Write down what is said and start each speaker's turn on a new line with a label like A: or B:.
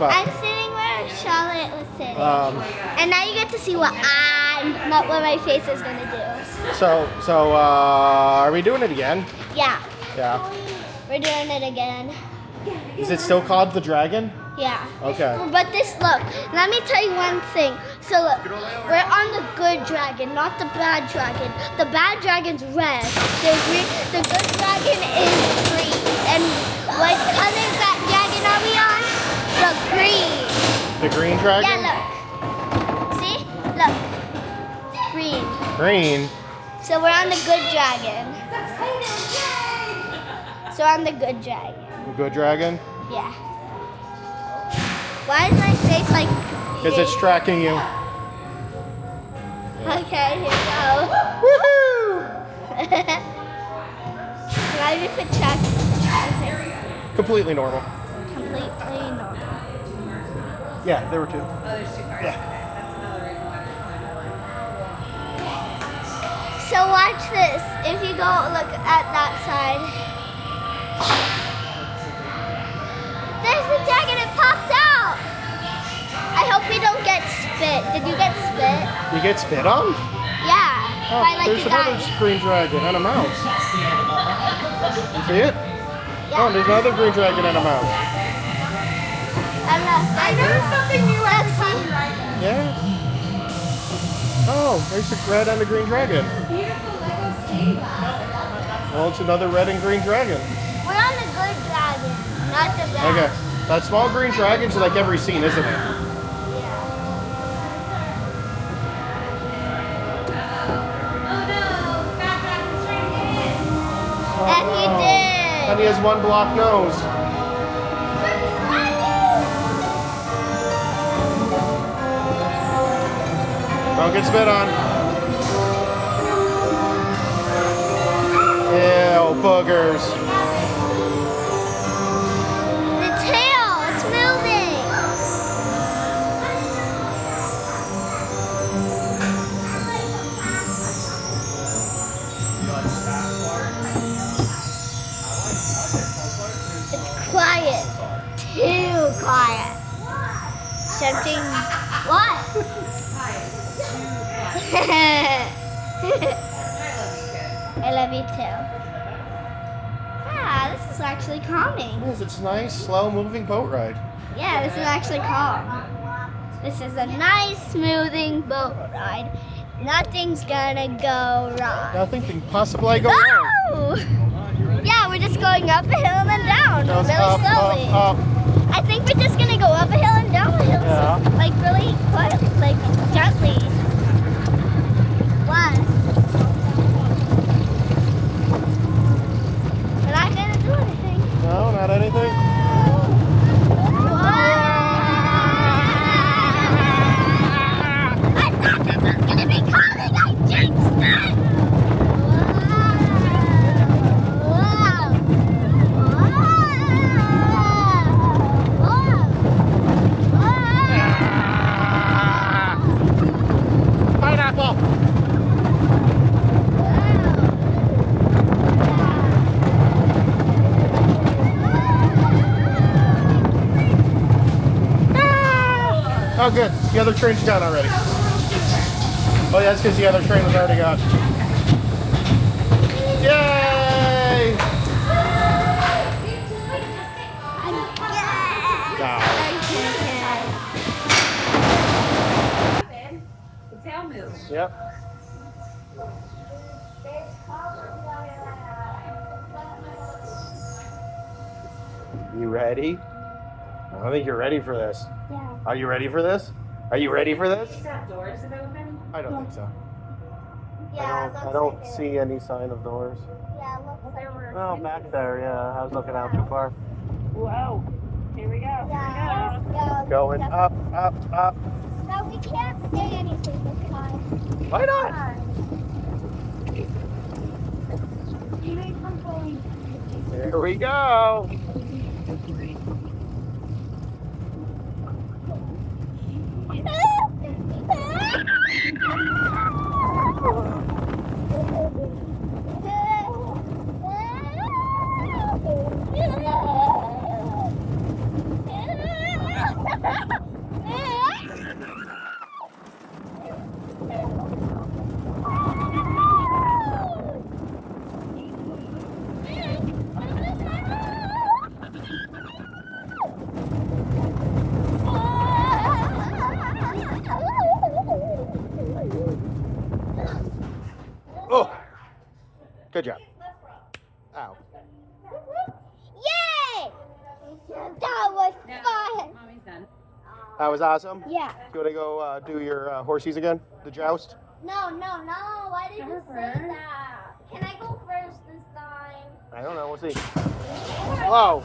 A: I'm sitting where Charlotte was sitting. And now you get to see what my face is going to do.
B: So, are we doing it again?
A: Yeah.
B: Yeah.
A: We're doing it again.
B: Is it still called the Dragon?
A: Yeah.
B: Okay.
A: But look, let me tell you one thing. So look, we're on the good dragon, not the bad dragon. The bad dragon's red. The good dragon is green. And what color is that dragon are we on? The green.
B: The green dragon?
A: Yeah, look. See? Look. Green.
B: Green?
A: So we're on the good dragon. So I'm the good dragon.
B: The good dragon?
A: Yeah. Why is my face like...
B: Because it's tracking you.
A: Okay, here we go.
B: Woohoo!
A: Now you put tracks.
B: Completely normal.
A: Completely normal.
B: Yeah, there were two.
C: Oh, there's two cars.
B: Yeah.
C: Okay, that's another reason why they're flying.
A: So watch this. If you go look at that side. There's the dragon, it popped out! I hope we don't get spit. Did you get spit?
B: You get spit on?
A: Yeah.
B: Oh,
A: by like
B: there's
A: the
B: another
A: guy.
B: green dragon and a mouse. You see it?
A: Yeah.
B: Oh, there's another green dragon and a mouse.
A: I noticed something new last time.
B: Yeah. Oh, there's the red and the green dragon.
C: Beautiful Lego skate.
B: Well, it's another red and green dragon.
A: We're on the good dragon, not the bad.
B: Okay. That small green dragon's like every scene, isn't it?
A: Yeah.
C: Oh no, Fat Dragon's trying to get in.
A: And he did.
B: And he has one block nose. Don't get spit on. Ew, boogers.
A: The tail, it's moving. It's quiet. Too quiet. Something. What? I love you too. Ah, this is actually calming.
B: Yes, it's a nice, slow-moving boat ride.
A: Yeah, this is actually calm. This is a nice, smoothing boat ride. Nothing's gonna go wrong.
B: Nothing can possibly go wrong.
A: Oh! Yeah, we're just going up a hill and then down,
B: Goes
A: really
B: up,
A: slowly.
B: up, up.
A: I think we're just gonna go up a hill and down a hill,
B: Yeah.
A: like really quiet, like gently. One. We're not gonna do anything.
B: No, not anything.
A: I thought this was gonna be calming. I jinxed it.
B: Pineapple. Oh, good. The other train's gone already. Oh, yeah, that's because the other train was already gone. Yay!
C: The tail moves.
B: Yep. You ready? I don't think you're ready for this.
A: Yeah.
B: Are you ready for this? Are you ready for this?
C: Does that doors that open?
B: I don't think so.
A: Yeah,
B: I don't see any sign of doors.
A: Yeah, it looks like we're.
B: Oh, back there, yeah. I was looking out too far.
C: Whoa. Here we go.
A: Yeah, yeah.
B: Going up, up, up.
A: No, we can't say anything this time.
B: Why not? Here we go. Oh, good job. Ow.
A: Yay! That was fun.
C: Mommy's done.
B: That was awesome.
A: Yeah.
B: Do you want to go do your horsies again? The joust?
A: No. Why did you say
C: Harper.
A: that? Can I go first this time?
B: I don't know. We'll see. Whoa.